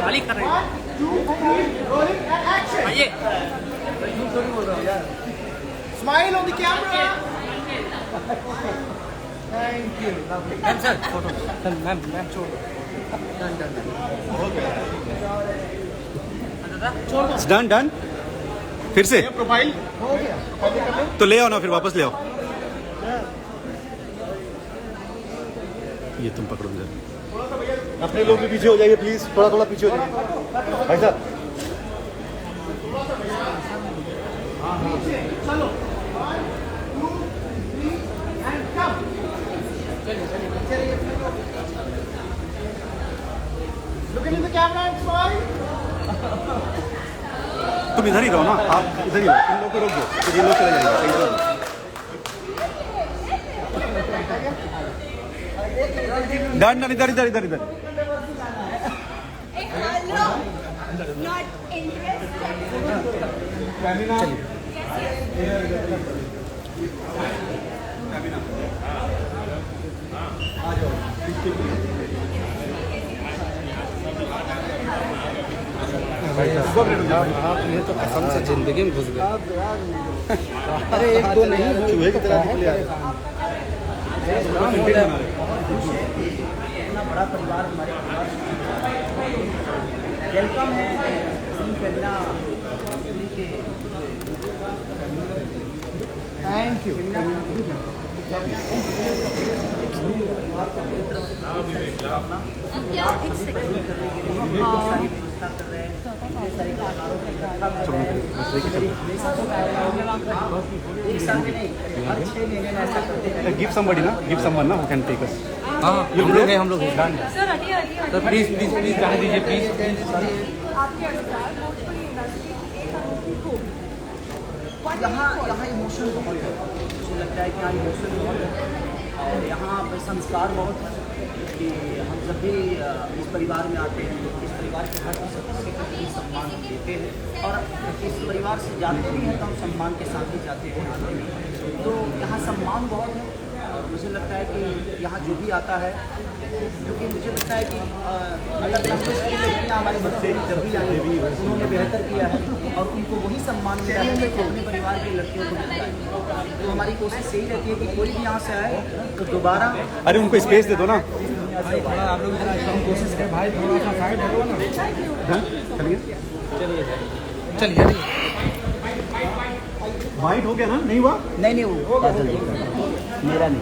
खाली कर रहे हैं। आइए। Smile on the camera. Thank you. Ma'am sir photo ma'am छोड़ डन डन। फिर से प्रोफाइल हो गया। तो ले आओ ना, फिर वापस ले आओ। ये तुम पकड़ो जरा। अपने लोग भी पीछे हो जाइए प्लीज, थोड़ा थोड़ा पीछे हो जाइए भाई साहब। चलो 1 2 3 and come. Look into the camera and smile. तुम इधर ही रहो ना, आप इधर ही रहो, इन लोगों को रोक दो, तो ये लोग चले जाएंगे। डन डन, इधर इधर इधर इधर। Not आप ये तो कसम से जिंदगी में घुस गए। अरे एक दो नहीं, चूहे की तरह निकले आए। इतना बड़ा परिवार हमारे वेलकम है। Thank you. गिव समबडी ना, गिव समवन ना, हु कैन टेक अस। हाँ हम लोग हैं, हम लोग हैं। सर हटिए हटिए। सर प्लीज प्लीज प्लीज जाने दीजिए प्लीज। आपके अनुसार भोजपुरी इंडस्ट्री एक अनोखी खूब यहाँ इमोशन बहुत है। मुझे लगता है कि यहाँ इमोशन बहुत है और यहाँ पे संस्कार बहुत है कि हम जब भी इस परिवार में आते हैं, इस परिवार के हर सदस्य को भी सम्मान देते हैं और इस परिवार से जाते भी हैं तो हम सम्मान के साथ ही जाते हैं। तो यहाँ सम्मान बहुत है और मुझे लगता है कि यहाँ जो भी आता है, क्योंकि मुझे लगता है कि अलग अलग लड़कियाँ हमारे बच्चे जब भी आई उन्होंने बेहतर किया है और उनको वही सम्मान मिला है जो अपने परिवार की लड़कियों को मिलता है। तो हमारी कोशिश यही रहती है कि कोई भी यहाँ से आए तो दोबारा। अरे उनको स्पेस दे दो ना। आप लोग हम कोशिश करें भाई, थोड़ा सा साइड हटो ना। चलिए चलिए वाइट हो गया ना, नहीं हुआ? नहीं वो मेरा नहीं।